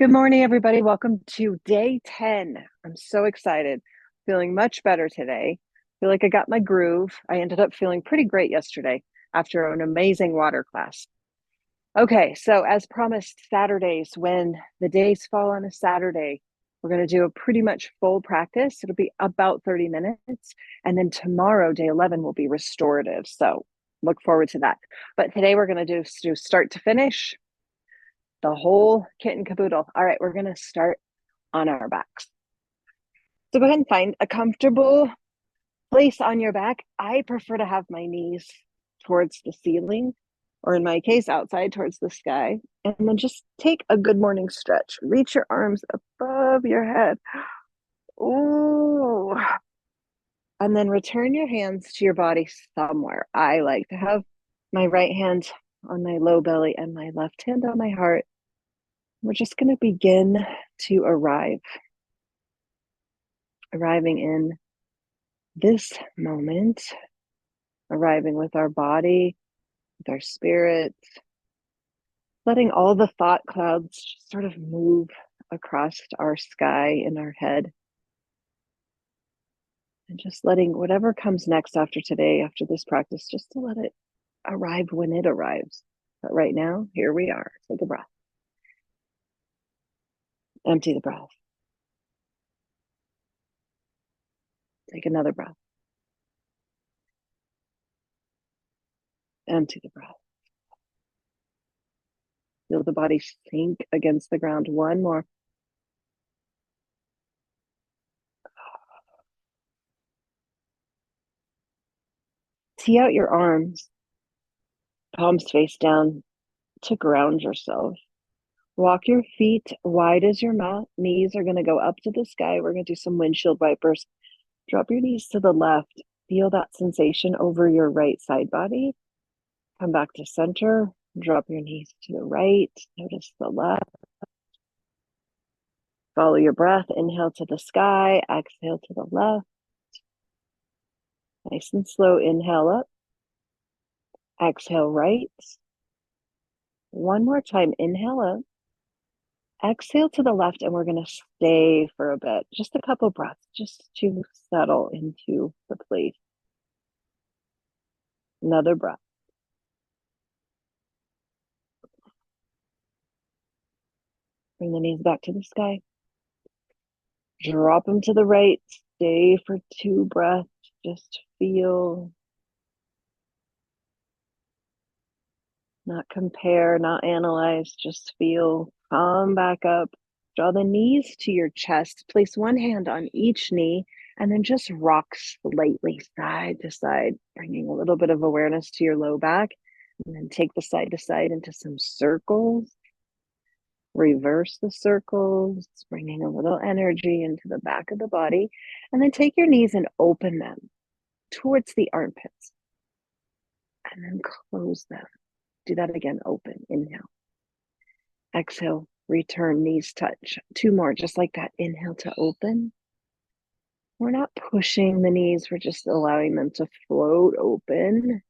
Good morning, everybody. Welcome to day 10. I'm so excited. Feeling much better today. Feel like I got my groove. I ended up feeling pretty great yesterday after an amazing water class. Okay, so as promised, Saturdays, when the days fall on a Saturday, we're going to do a pretty much full practice. It'll be about 30 minutes. And then tomorrow, day 11, will be restorative. So look forward to that. But today we're going to do start to finish, the whole kit and caboodle. All right, we're going to start on our backs. So go ahead and find a comfortable place on your back. I prefer to have my knees towards the ceiling, or in my case, outside towards the sky. And then just take a good morning stretch. Reach your arms above your head. Ooh. And then return your hands to your body somewhere. I like to have my right hand on my low belly and my left hand on my heart. We're just going to begin to arriving in this moment, arriving with our body, with our spirit, letting all the thought clouds just sort of move across our sky in our head. And just letting whatever comes next after today, after this practice, just to let it arrive when it arrives. But right now, here we are. Take a breath. Empty the breath. Take another breath. Empty the breath. Feel the body sink against the ground. One more. Tee out your arms, palms face down, to ground yourself. Walk your feet wide as your mat. Knees are going to go up to the sky. We're going to do some windshield wipers. Drop your knees to the left. Feel that sensation over your right side body. Come back to center. Drop your knees to the right. Notice the left. Follow your breath. Inhale to the sky. Exhale to the left. Nice and slow. Inhale up. Exhale right. One more time. Inhale up. Exhale to the left, and we're going to stay for a bit, just a couple breaths, just to settle into the place. Another breath. Bring the knees back to the sky. Drop them to the right. Stay for 2 breaths. Just feel. Not compare, not analyze, just feel. Come back up. Draw the knees to your chest. Place one hand on each knee and then just rock slightly side to side, bringing a little bit of awareness to your low back. And then take the side to side into some circles. Reverse the circles, bringing a little energy into the back of the body. And then take your knees and open them towards the armpits. And then close them. Do that again. Open. Inhale. Exhale. Return. Knees touch. 2 more. Just like that. Inhale to open. We're not pushing the knees. We're just allowing them to float open.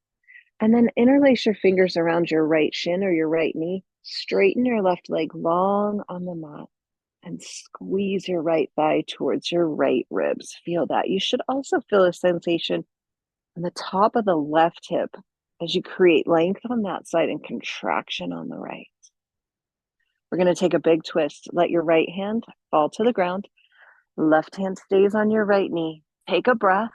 And then interlace your fingers around your right shin or your right knee. Straighten your left leg long on the mat. And squeeze your right thigh towards your right ribs. Feel that. You should also feel a sensation on the top of the left hip as you create length on that side and contraction on the right. We're going to take a big twist. Let your right hand fall to the ground. Left hand stays on your right knee. Take a breath.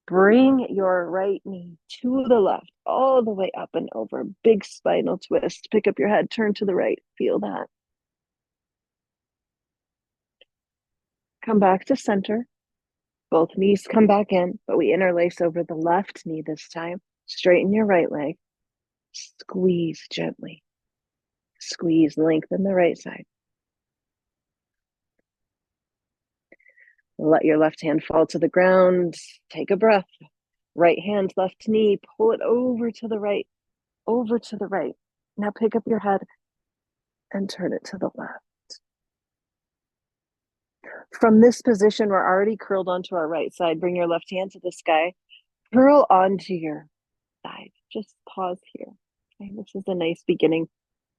Bring your right knee to the left, all the way up and over. Big spinal twist. Pick up your head, turn to the right. Feel that. Come back to center. Both knees come back in, but we interlace over the left knee this time. Straighten your right leg. Squeeze gently. Squeeze, lengthen the right side. Let your left hand fall to the ground. Take a breath. Right hand, left knee, pull it over to the right, over to the right. Now pick up your head and turn it to the left. From this position, we're already curled onto our right side. Bring your left hand to the sky. Curl onto your side. Just pause here. Okay, this is a nice beginning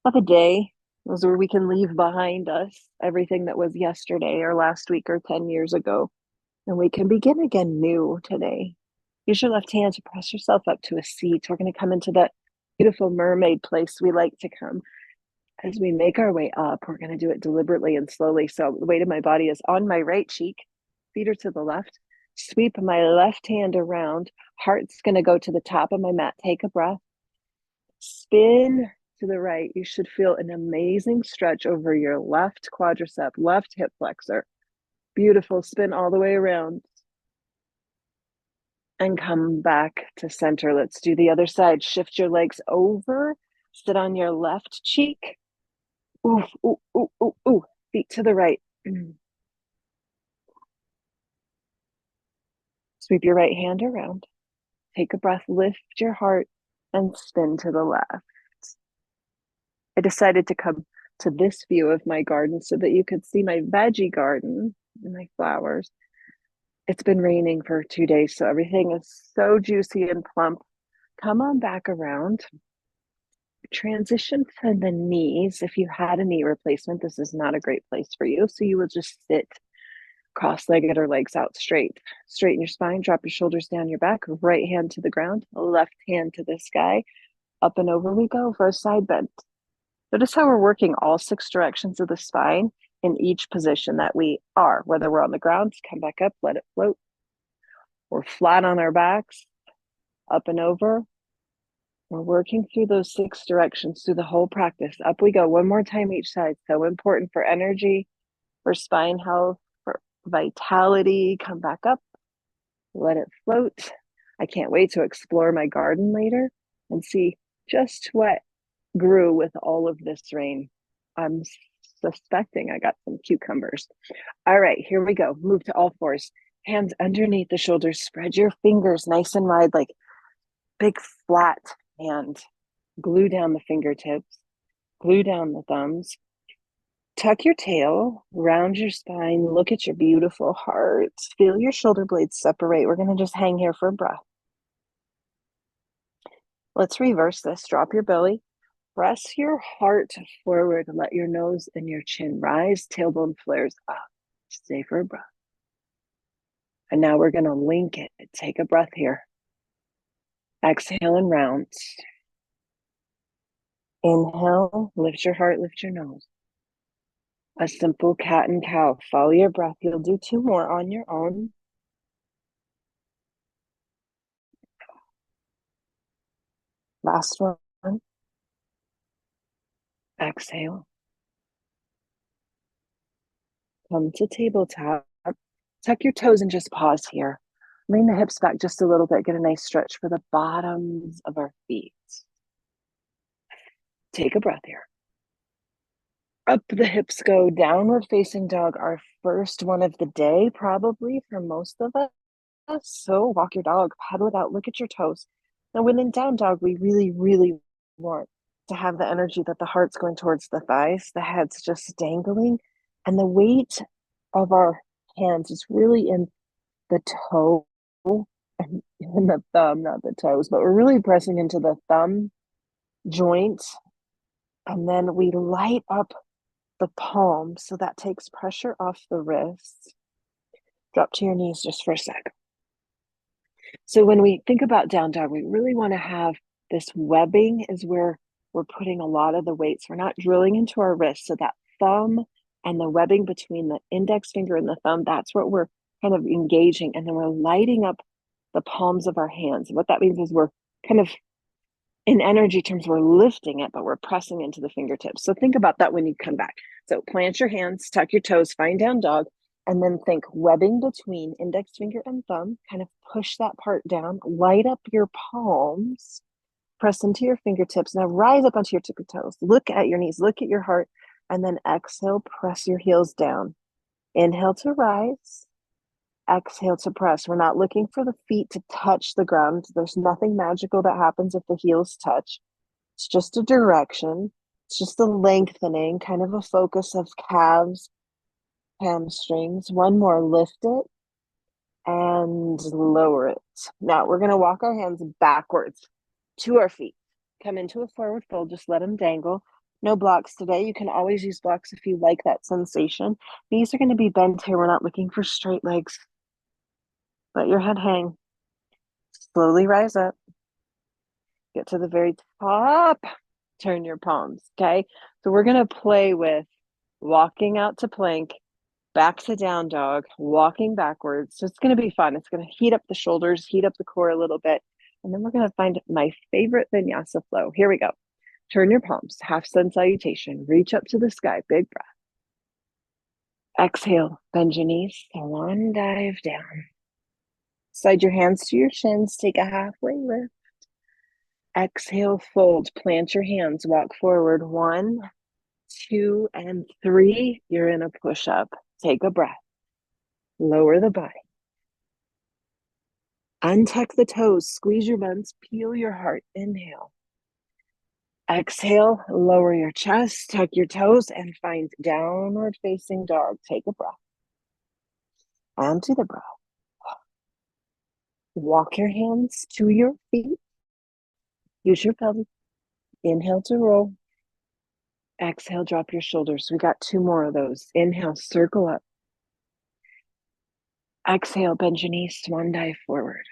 of a day. Those where we can leave behind us everything that was yesterday or last week or 10 years ago. And we can begin again new today. Use your left hand to press yourself up to a seat. We're going to come into that beautiful mermaid place we like to come. As we make our way up, we're going to do it deliberately and slowly. So the weight of my body is on my right cheek, feet are to the left. Sweep my left hand around. Heart's going to go to the top of my mat. Take a breath. Spin to the right. You should feel an amazing stretch over your left quadricep, left hip flexor. Beautiful. Spin all the way around. And come back to center. Let's do the other side. Shift your legs over. Sit on your left cheek. Ooh, ooh, ooh, ooh, ooh. Feet to the right. Sweep your right hand around. Take a breath, lift your heart, and spin to the left. I decided to come to this view of my garden so that you could see my veggie garden and my flowers. It's been raining for 2 days, so everything is so juicy and plump. Come on back around. Transition to the knees. If you had a knee replacement, this is not a great place for you. So you will just sit cross-legged or legs out straight. Straighten your spine, drop your shoulders down your back, right hand to the ground, left hand to the sky. Up and over we go for a side bend. Notice how we're working all 6 directions of the spine in each position that we are. Whether we're on the ground, come back up, let it float. We're flat on our backs, up and over. We're working through those 6 directions through the whole practice. Up we go, one more time each side. So important for energy, for spine health, for vitality. Come back up, let it float. I can't wait to explore my garden later and see just what grew with all of this rain. I'm suspecting I got some cucumbers. All right, here we go. Move to all fours. Hands underneath the shoulders. Spread your fingers nice and wide, like big flat hand. Glue down the fingertips. Glue down the thumbs. Tuck your tail, round your spine, look at your beautiful heart. Feel your shoulder blades separate. We're going to just hang here for a breath. Let's reverse this. Drop your belly. Press your heart forward. Let your nose and your chin rise. Tailbone flares up. Stay for a breath. And now we're going to link it. Take a breath here. Exhale and round. Inhale, lift your heart, lift your nose. A simple cat and cow. Follow your breath. You'll do 2 more on your own. Last one. Exhale. Come to tabletop. Tuck your toes and just pause here. Lean the hips back just a little bit. Get a nice stretch for the bottoms of our feet. Take a breath here. Up the hips go. Downward facing dog, our first one of the day, probably for most of us. So walk your dog, pedal it out, look at your toes. Now when in down dog, we really, really want to have the energy that the heart's going towards the thighs, the head's just dangling, and the weight of our hands is really in the toe and in the thumb, not the toes, but we're really pressing into the thumb joint. And then we light up the palm, so that takes pressure off the wrists. Drop to your knees just for a sec. So when we think about down dog, we really want to have this webbing is where we're putting a lot of the weights. We're not drilling into our wrists. So that thumb and the webbing between the index finger and the thumb, that's what we're kind of engaging. And then we're lighting up the palms of our hands. What that means is we're kind of, in energy terms, we're lifting it, but we're pressing into the fingertips. So think about that when you come back. So plant your hands, tuck your toes, find down dog, and then think webbing between index finger and thumb, kind of push that part down, light up your palms, press into your fingertips. Now rise up onto your tippy toes. Look at your knees, look at your heart, and then exhale, press your heels down. Inhale to rise, exhale to press. We're not looking for the feet to touch the ground. There's nothing magical that happens if the heels touch. It's just a direction. It's just a lengthening, kind of a focus of calves, hamstrings. One more, lift it and lower it. Now we're going to walk our hands backwards to our feet. Come into a forward fold, just let them dangle. No blocks today. You can always use blocks if you like that sensation. Knees are going to be bent here. We're not looking for straight legs. Let your head hang. Slowly rise up. Get to the very top. Turn your palms, okay? So we're going to play with walking out to plank, back to down dog, walking backwards. So it's going to be fun. It's going to heat up the shoulders, heat up the core a little bit. And then we're going to find my favorite vinyasa flow. Here we go. Turn your palms, half sun salutation. Reach up to the sky, big breath. Exhale, bend your knees, swan dive down. Slide your hands to your shins, take a halfway lift. Exhale, fold, plant your hands, walk forward. 1, 2, and 3. You're in a push-up. Take a breath. Lower the body. Untuck the toes, squeeze your buns, peel your heart. Inhale. Exhale, lower your chest, tuck your toes, and find downward facing dog. Take a breath. Empty the breath. Walk your hands to your feet. Use your belly. Inhale to roll. Exhale, drop your shoulders. We got 2 more of those. Inhale, circle up. Exhale, bend your knees, swan dive forward.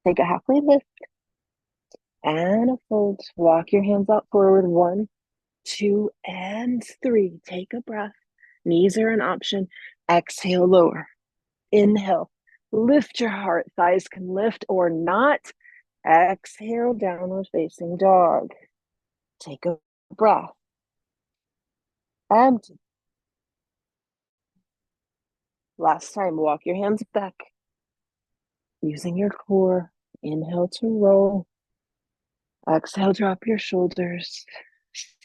Take a halfway lift and a fold. Walk your hands out forward. 1, 2, and 3. Take a breath. Knees are an option. Exhale, lower. Inhale, lift your heart. Thighs can lift or not. Exhale, downward facing dog. Take a breath. Empty. Last time, walk your hands back. Using your core. Inhale to roll. Exhale, drop your shoulders.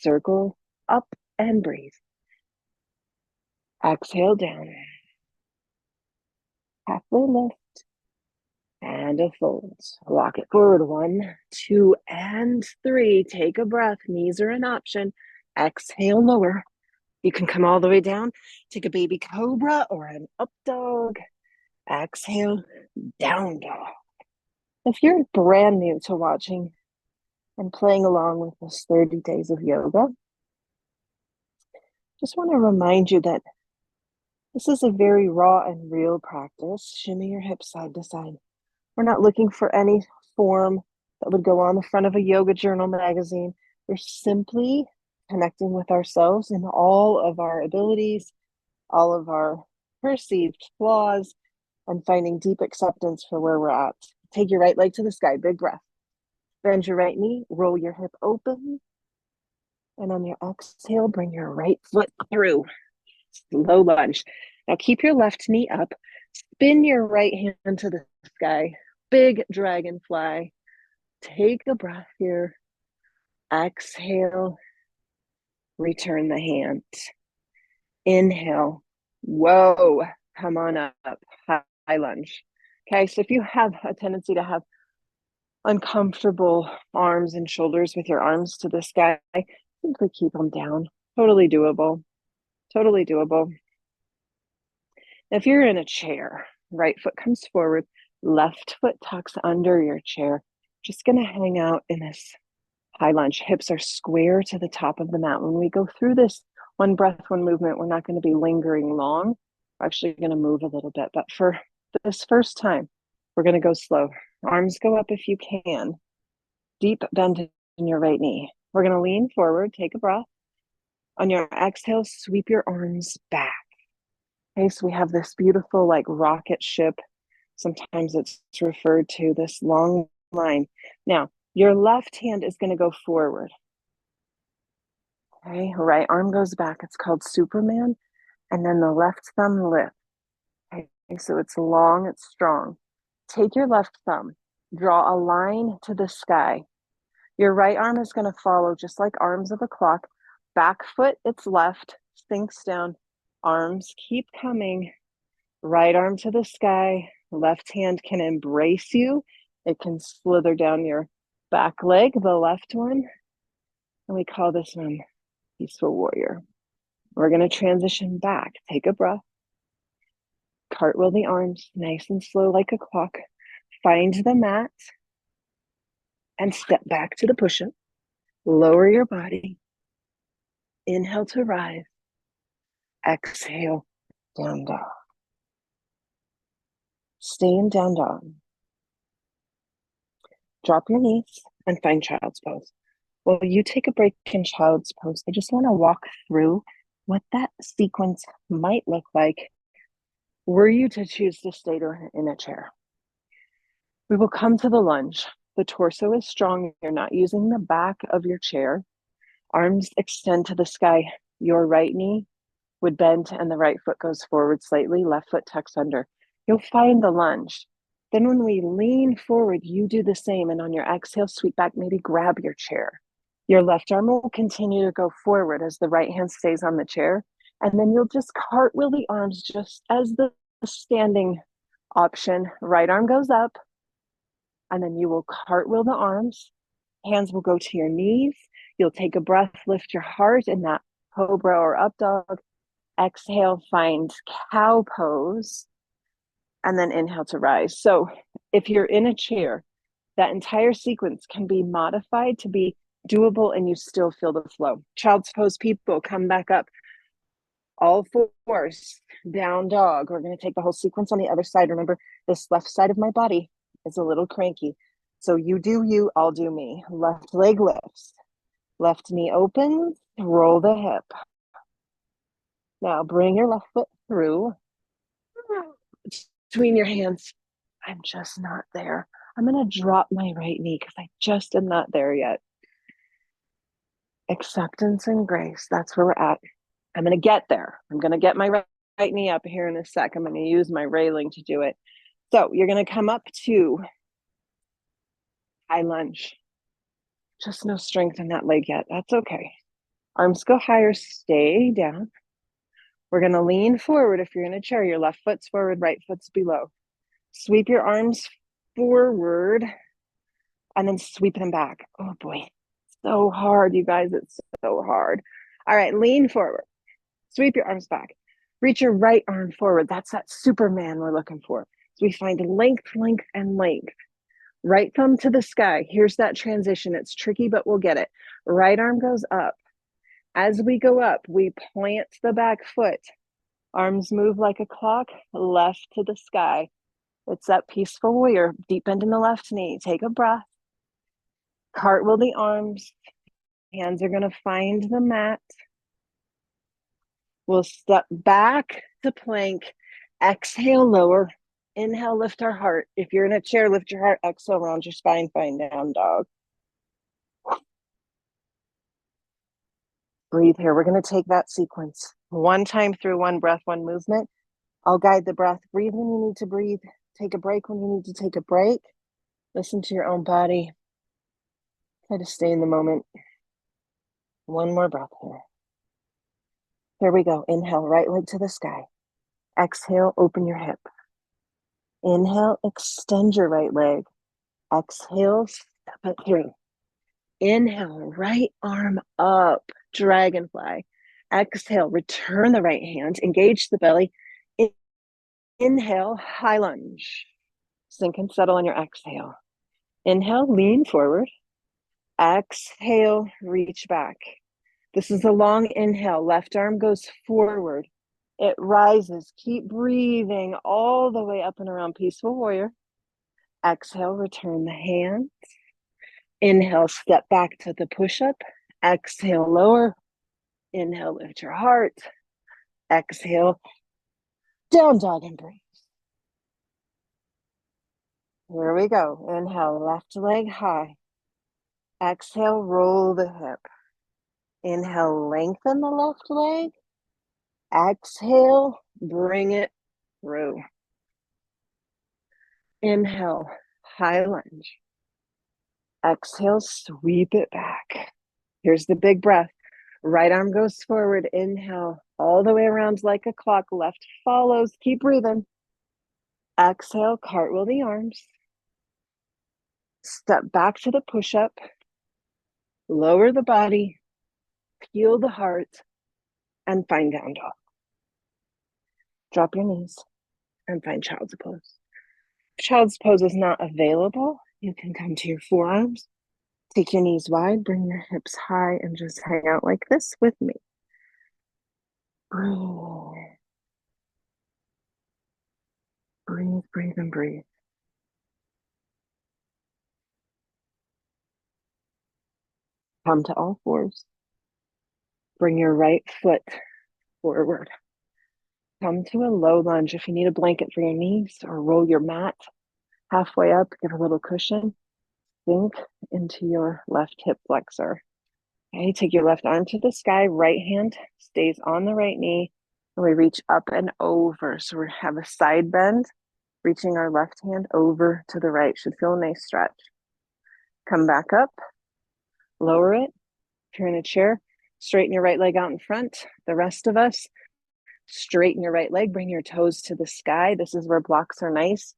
Circle up and breathe. Exhale down. Halfway lift. And a fold. Walk it forward. 1, 2, and 3. Take a breath. Knees are an option. Exhale, lower. You can come all the way down. Take a baby cobra or an up dog. Exhale, down dog. If you're brand new to watching and playing along with this 30 days of yoga, just want to remind you that this is a very raw and real practice. Shimmy your hips side to side. We're not looking for any form that would go on the front of a yoga journal magazine. We're simply connecting with ourselves and all of our abilities, all of our perceived flaws, and finding deep acceptance for where we're at. Take your right leg to the sky, big breath. Bend your right knee, roll your hip open. And on your exhale, bring your right foot through. Low lunge. Now keep your left knee up. Spin your right hand to the sky. Big dragonfly. Take a breath here. Exhale. Return the hand. Inhale. Whoa. Come on up. High lunge. Okay, so if you have a tendency to have uncomfortable arms and shoulders with your arms to the sky, simply keep them down. Totally doable. Totally doable. If you're in a chair, right foot comes forward, left foot tucks under your chair. Just going to hang out in this high lunge. Hips are square to the top of the mat. When we go through this one breath, one movement, we're not going to be lingering long. We're actually going to move a little bit. But for this first time, we're going to go slow. Arms go up if you can. Deep bend in your right knee. We're going to lean forward, take a breath. On your exhale, sweep your arms back. Okay, so we have this beautiful like rocket ship. Sometimes it's referred to this long line. Now, your left hand is going to go forward. Okay, right arm goes back. It's called Superman. And then the left thumb lifts. Okay, so it's long, it's strong. Take your left thumb, draw a line to the sky. Your right arm is going to follow just like arms of a clock. Back foot, it's left, sinks down. Arms keep coming. Right arm to the sky. Left hand can embrace you. It can slither down your back leg, the left one. And we call this one Peaceful Warrior. We're going to transition back. Take a breath. Cartwheel the arms, nice and slow like a clock. Find the mat and step back to the push-up. Lower your body. Inhale to rise. Exhale, down dog. Stay in down dog. Drop your knees and find child's pose. Well, you take a break in child's pose. I just want to walk through what that sequence might look like were you to choose to stay in a chair. We will come to the lunge. The torso is strong. You're not using the back of your chair. Arms extend to the sky. Your right knee would bend and the right foot goes forward slightly. Left foot tucks under. You'll find the lunge. Then when we lean forward, you do the same. And on your exhale, sweep back, maybe grab your chair. Your left arm will continue to go forward as the right hand stays on the chair. And then you'll just cartwheel the arms just as the standing option. Right arm goes up. And then you will cartwheel the arms. Hands will go to your knees. You'll take a breath, lift your heart in that cobra or up dog. Exhale, find cow pose. And then inhale to rise. So if you're in a chair, that entire sequence can be modified to be doable and you still feel the flow. Child's pose people, come back up. All fours, down dog. We're going to take the whole sequence on the other side. Remember, this left side of my body is a little cranky. So you do you, I'll do me. Left leg lifts. Left knee opens, roll the hip. Now bring your left foot through between your hands. I'm just not there. I'm going to drop my right knee because I just am not there yet. Acceptance and grace. That's where we're at. I'm going to get there. I'm going to get my right knee up here in a sec. I'm going to use my railing to do it. So you're going to come up to high lunge. Just no strength in that leg yet. That's okay. Arms go higher. Stay down. We're going to lean forward. If you're in a chair, your left foot's forward, right foot's below. Sweep your arms forward and then sweep them back. Oh boy, so hard, you guys. It's so hard. All right, lean forward. Sweep your arms back. Reach your right arm forward. That's that Superman we're looking for. So we find length, length, and length. Right thumb to the sky. Here's that transition. It's tricky, but we'll get it. Right arm goes up. As we go up, we plant the back foot. Arms move like a clock, left to the sky. It's that peaceful warrior. Deep bend in the left knee. Take a breath. Cartwheel the arms. Hands are going to find the mat. We'll step back to plank. Exhale, lower. Inhale, lift our heart. If you're in a chair, lift your heart. Exhale, round your spine, find down dog. Breathe here. We're going to take that sequence one time through, one breath, one movement. I'll guide the breath. Breathe when you need to breathe. Take a break when you need to take a break. Listen to your own body. Try to stay in the moment. One more breath here. Here we go. Inhale, right leg to the sky. Exhale, open your hip. Inhale, extend your right leg. Exhale, step it through. Inhale, right arm up, dragonfly. Exhale, return the right hand, engage the belly. Inhale, high lunge. Sink and settle on your exhale. Inhale, lean forward. Exhale, reach back. This is a long inhale. Left arm goes forward. It rises. Keep breathing all the way up and around peaceful warrior. Exhale, return the hands. Inhale, step back to the push-up. Exhale, lower. Inhale, lift your heart. Exhale, down dog and breathe. Here we go. Inhale, left leg high. Exhale, roll the hip. Inhale, lengthen the left leg. Exhale, bring it through. Inhale, high lunge. Exhale, sweep it back. Here's the big breath. Right arm goes forward. Inhale, all the way around like a clock. Left follows. Keep breathing. Exhale, cartwheel the arms. Step back to the push-up. Lower the body. Peel the heart. And find down dog. Drop your knees and find child's pose. If child's pose is not available, you can come to your forearms. Take your knees wide, bring your hips high, and just hang out like this with me. Breathe. Breathe, breathe, and breathe. Come to all fours. Bring your right foot forward. Come to a low lunge. If you need a blanket for your knees or roll your mat halfway up, give a little cushion. Sink into your left hip flexor. Okay, take your left arm to the sky. Right hand stays on the right knee. And we reach up and over. So we have a side bend, reaching our left hand over to the right. Should feel a nice stretch. Come back up, lower it. If you're in a chair, straighten your right leg out in front. The rest of us, straighten your right leg, bring your toes to the sky. This is where blocks are nice.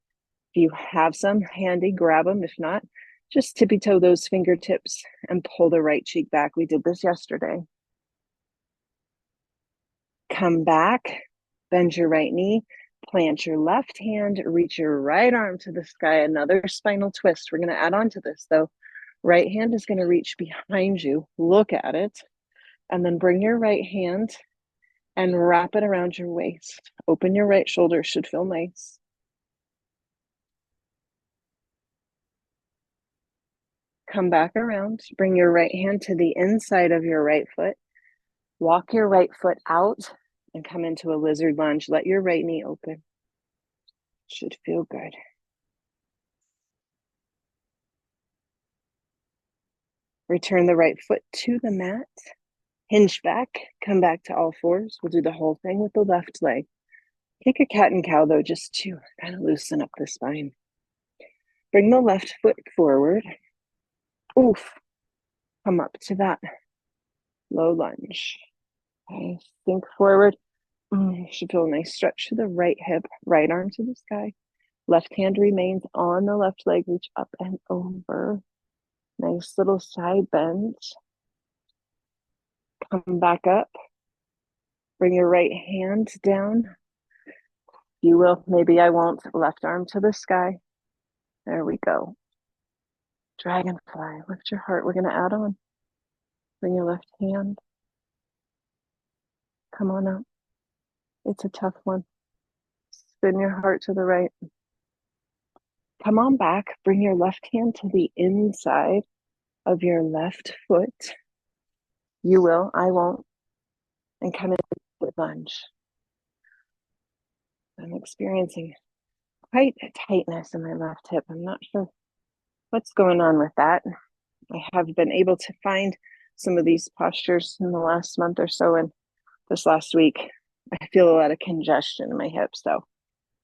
If you have some handy, grab them. If not, just tippy toe those fingertips and pull the right cheek back. We did this yesterday. Come back, bend your right knee, plant your left hand, reach your right arm to the sky. Another spinal twist. We're going to add on to this though. Right hand is going to reach behind you. Look at it. And then bring your right hand and wrap it around your waist. Open your right shoulder. Should feel nice. Come back around. Bring your right hand to the inside of your right foot. Walk your right foot out and come into a lizard lunge. Let your right knee open. Should feel good. Return the right foot to the mat. Hinge back. Come back to all fours. We'll do the whole thing with the left leg. Take a cat and cow though, just to kind of loosen up the spine. Bring the left foot forward. Oof. Come up to that low lunge. Okay, sink forward. Should feel a nice stretch to the right hip, right arm to the sky. Left hand remains on the left leg, reach up and over. Nice little side bend. Come back up. Bring your right hand down. You will, maybe I won't. Left arm to the sky. There we go. Dragonfly, lift your heart. We're going to add on. Bring your left hand. Come on up. It's a tough one. Spin your heart to the right. Come on back. Bring your left hand to the inside of your left foot. You will, I won't. And come into the lunge. I'm experiencing quite a tightness in my left hip. I'm not sure what's going on with that. I have been able to find some of these postures in the last month or so, and this last week, I feel a lot of congestion in my hip. So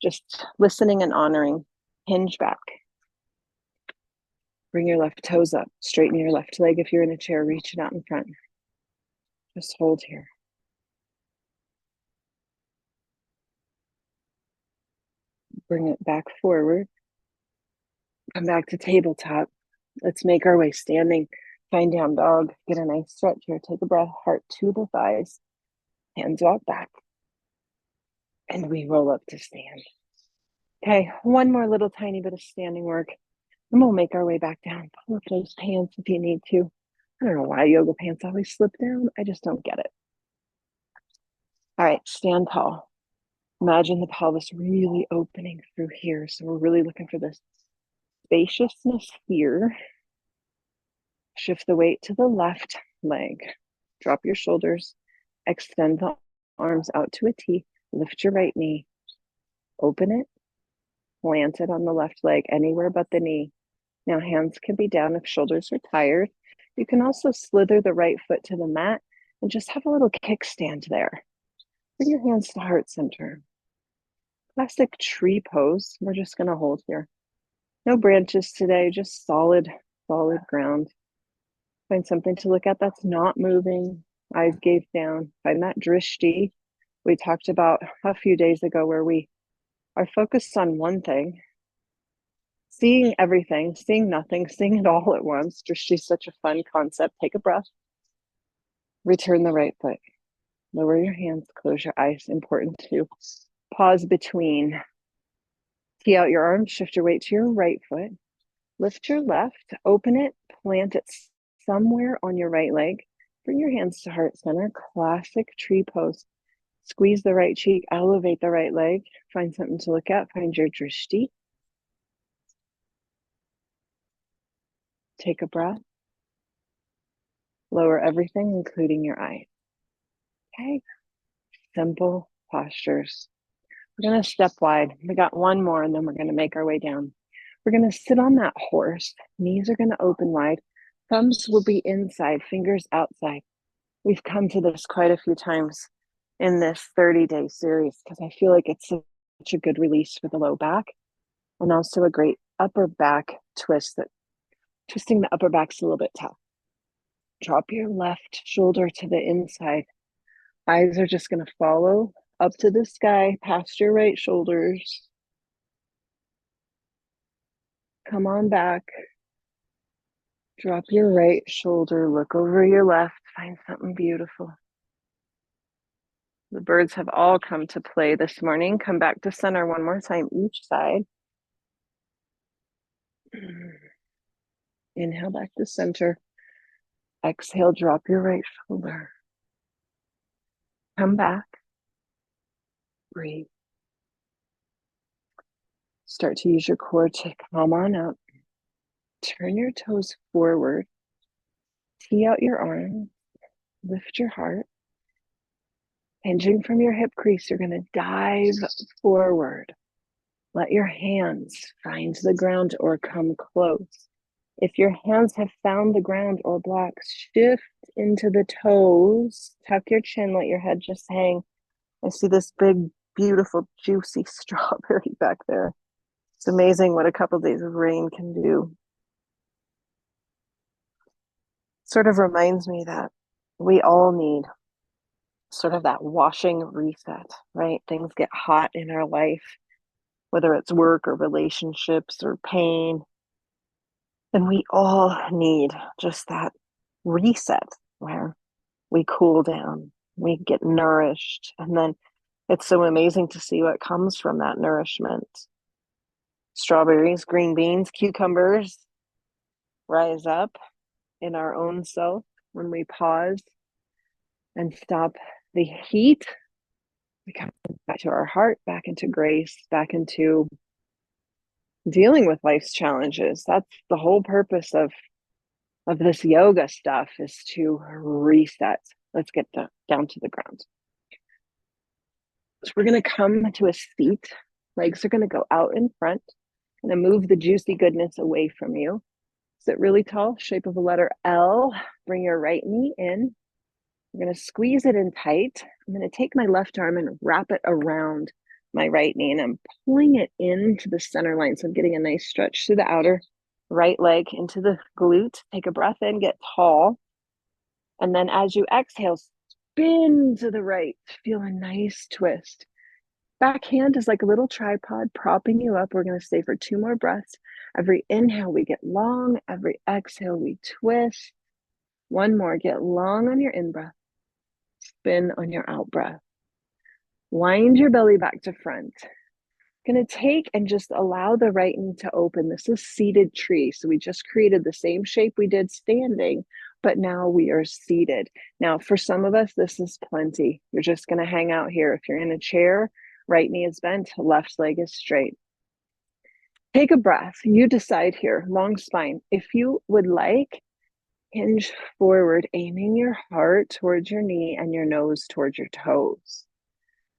just listening and honoring. Hinge back. Bring your left toes up. Straighten your left leg. If you're in a chair, reach it out in front. Just hold here. Bring it back forward. Come back to tabletop. Let's make our way standing. Find down dog. Get a nice stretch here. Take a breath. Heart to the thighs. Hands walk back. And we roll up to stand. Okay, one more little tiny bit of standing work. And we'll make our way back down. Pull up those pants if you need to. I don't know why yoga pants always slip down. I just don't get it. All right, stand tall. Imagine the pelvis really opening through here. So we're really looking for this spaciousness here. Shift the weight to the left leg. Drop your shoulders. Extend the arms out to a T. Lift your right knee. Open it. Plant it on the left leg, anywhere but the knee. Now hands can be down if shoulders are tired. You can also slither the right foot to the mat and just have a little kickstand there. Bring your hands to heart center. Classic tree pose. We're just going to hold here. No branches today, just solid ground. Find something to look at that's not moving. Eyes gaze down. Find that drishti we talked about a few days ago, where we are focused on one thing, seeing everything, seeing nothing, seeing it all at once. Drishti is such a fun concept. Take a breath. Return the right foot. Lower your hands, close your eyes. Important to pause between. Tee out your arms, shift your weight to your right foot. Lift your left, open it, plant it somewhere on your right leg. Bring your hands to heart center, classic tree pose. Squeeze the right cheek, elevate the right leg. Find something to look at. Find your drishti. Take a breath. Lower everything, including your eyes. Okay. Simple postures. We're going to step wide. We got one more, and then we're going to make our way down. We're going to sit on that horse. Knees are going to open wide. Thumbs will be inside, fingers outside. We've come to this quite a few times in this 30-day series because I feel like it's such a good release for the low back and also a great upper back twist. That twisting the upper back's a little bit tough. Drop your left shoulder to the inside. Eyes are just going to follow up to the sky, past your right shoulders. Come on back. Drop your right shoulder, look over your left, find something beautiful. The birds have all come to play this morning. Come back to center one more time, each side. Inhale back to center. Exhale, drop your right shoulder. Come back. Breathe. Start to use your core to come on up. Turn your toes forward. Tee out your arms. Lift your heart. Hinging from your hip crease, you're going to dive forward. Let your hands find the ground or come close. If your hands have found the ground or blocks, shift into the toes. Tuck your chin, let your head just hang. I see this big, beautiful, juicy strawberry back there. It's amazing what a couple of days of rain can do. Sort of reminds me that we all need sort of that washing reset, right? Things get hot in our life, whether it's work or relationships or pain. And we all need just that reset where we cool down, we get nourished, and then it's so amazing to see what comes from that nourishment. Strawberries, green beans, cucumbers rise up in our own self when we pause and stop the heat. We come back to our heart, back into grace, back into dealing with life's challenges. That's the whole purpose of this yoga stuff, is to reset. Let's get down to the ground. So we're going to come to a seat. Legs are going to go out in front. Going to move the juicy goodness away from you. Sit really tall, shape of a letter L. Bring your right knee in. I'm going to squeeze it in tight. I'm going to take my left arm and wrap it around my right knee, and I'm pulling it into the center line. So I'm getting a nice stretch through the outer right leg into the glute. Take a breath in, get tall. And then as you exhale, spin to the right. Feel a nice twist. Back hand is like a little tripod propping you up. We're going to stay for 2 more breaths. Every inhale, we get long. Every exhale, we twist. 1 more. Get long on your in-breath. Spin on your out-breath. Wind your belly back to front. Going to take and just allow the right knee to open. This is seated tree. So we just created the same shape we did standing, but now we are seated. Now, for some of us, this is plenty. You're just going to hang out here. If you're in a chair, right knee is bent, left leg is straight. Take a breath. You decide here, long spine. If you would like, hinge forward, aiming your heart towards your knee and your nose towards your toes.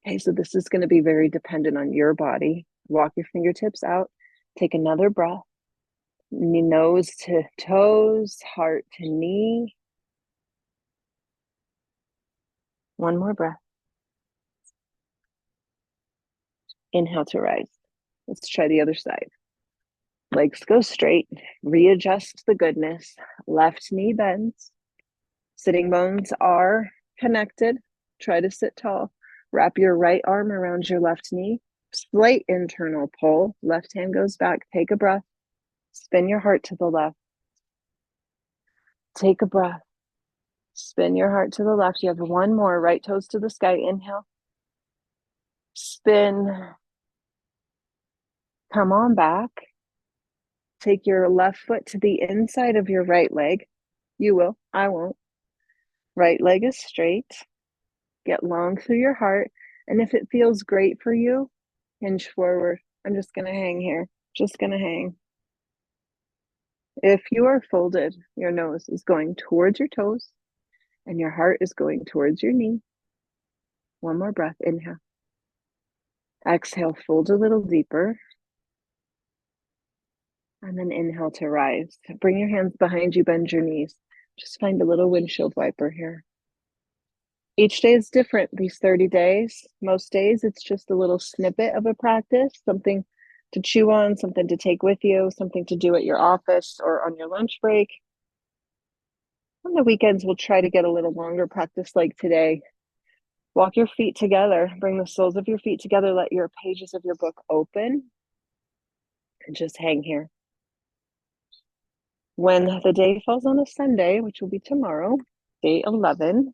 Okay, so this is going to be very dependent on your body. Walk your fingertips out. Take another breath. Nose to toes, heart to knee. 1 more breath. Inhale to rise. Let's try the other side. Legs go straight. Readjust the goodness. Left knee bends. Sitting bones are connected. Try to sit tall. Wrap your right arm around your left knee. Slight internal pull. Left hand goes back. Take a breath. Spin your heart to the left. Take a breath. Spin your heart to the left. You have 1 more. Right toes to the sky. Inhale. Spin. Come on back. Take your left foot to the inside of your right leg. You will. I won't. Right leg is straight. Get long through your heart. And if it feels great for you, hinge forward. I'm just going to hang here. Just going to hang. If you are folded, your nose is going towards your toes and your heart is going towards your knee. One more breath. Inhale. Exhale, fold a little deeper. And then inhale to rise. Bring your hands behind you, bend your knees. Just find a little windshield wiper here. Each day is different these 30 days. Most days it's just a little snippet of a practice, something to chew on, something to take with you, something to do at your office or on your lunch break. On the weekends, we'll try to get a little longer practice like today. Walk your feet together. Bring the soles of your feet together. Let your pages of your book open. And just hang here. When the day falls on a Sunday, which will be tomorrow, day 11,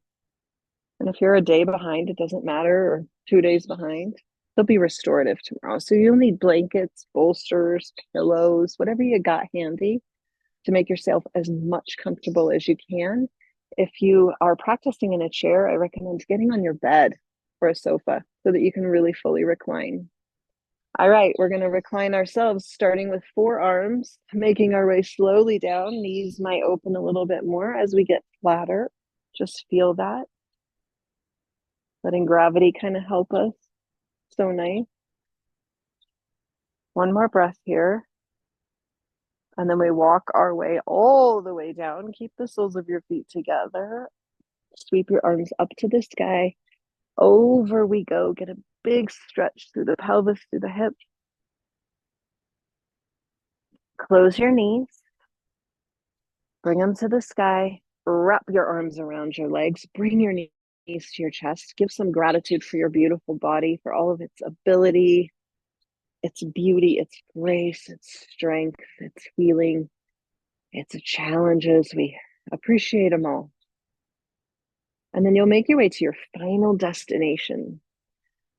and if you're a day behind, it doesn't matter, or 2 days behind, they'll be restorative tomorrow. So you'll need blankets, bolsters, pillows, whatever you got handy to make yourself as much comfortable as you can. If you are practicing in a chair, I recommend getting on your bed or a sofa so that you can really fully recline. All right, we're going to recline ourselves, starting with forearms, making our way slowly down. Knees might open a little bit more as we get flatter. Just feel that. Letting gravity kind of help us. So nice. One more breath here. And then we walk our way all the way down. Keep the soles of your feet together. Sweep your arms up to the sky. Over we go. Get a big stretch through the pelvis, through the hips. Close your knees. Bring them to the sky. Wrap your arms around your legs. Bring your knees to your chest. Give some gratitude for your beautiful body, for all of its ability, its beauty, its grace, its strength, its healing, its challenges. We appreciate them all. And then you'll make your way to your final destination.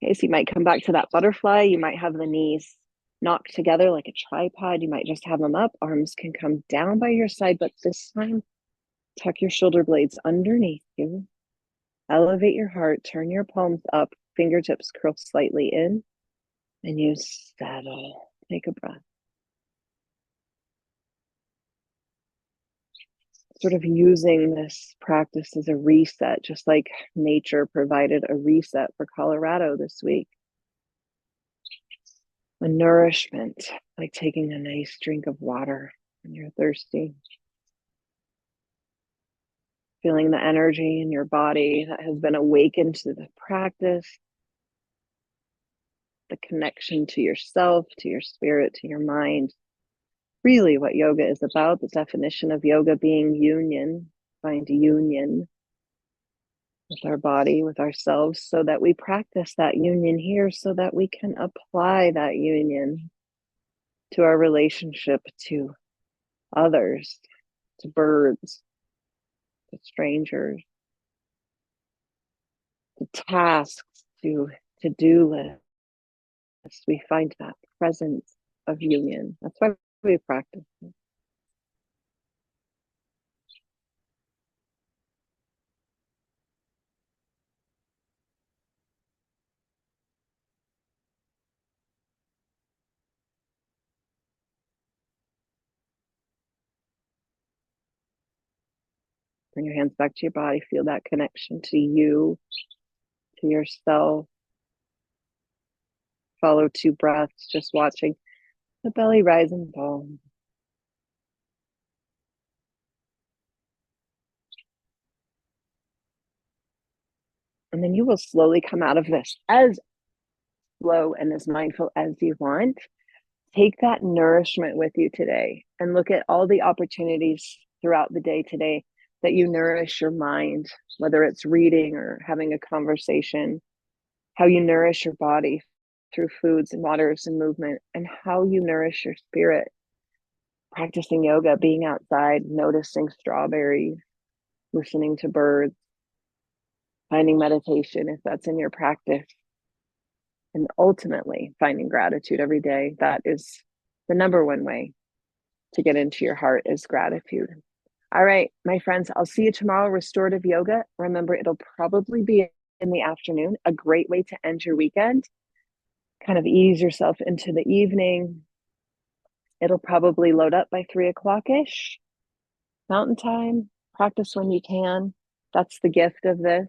Okay, so you might come back to that butterfly. You might have the knees knocked together like a tripod. You might just have them up. Arms can come down by your side, but this time, tuck your shoulder blades underneath you. Elevate your heart. Turn your palms up. Fingertips curl slightly in. And you settle. Take a breath. Sort of using this practice as a reset, just like nature provided a reset for Colorado this week. A nourishment, like taking a nice drink of water when you're thirsty. Feeling the energy in your body that has been awakened to the practice. The connection to yourself, to your spirit, to your mind. Really what yoga is about, the definition of yoga being union, find union with our body, with ourselves, so that we practice that union here so that we can apply that union to our relationship to others, to birds, to strangers, to tasks, to to-do lists. We find that presence of union. That's why we practice it. Bring your hands back to your body. Feel that connection to you, to yourself. Follow 2 breaths, just watching the belly rise and fall. And then you will slowly come out of this as slow and as mindful as you want. Take that nourishment with you today and look at all the opportunities throughout the day today that you nourish your mind, whether it's reading or having a conversation, how you nourish your body through foods and waters and movement, and how you nourish your spirit, practicing yoga, being outside, noticing strawberries, listening to birds, finding meditation if that's in your practice, and ultimately finding gratitude every day. That is the number one way to get into your heart, is gratitude. All right, my friends, I'll see you tomorrow. Restorative yoga. Remember, it'll probably be in the afternoon, a great way to end your weekend. Kind of ease yourself into the evening. It'll probably load up by 3 o'clock ish, Mountain Time. Practice when you can. That's the gift of this,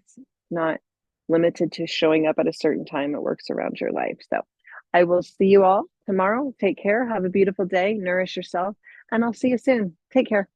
not limited to showing up at a certain time. It works around your life. So I will see you all tomorrow. Take care. Have a beautiful day. Nourish yourself. And I'll see you soon. Take care.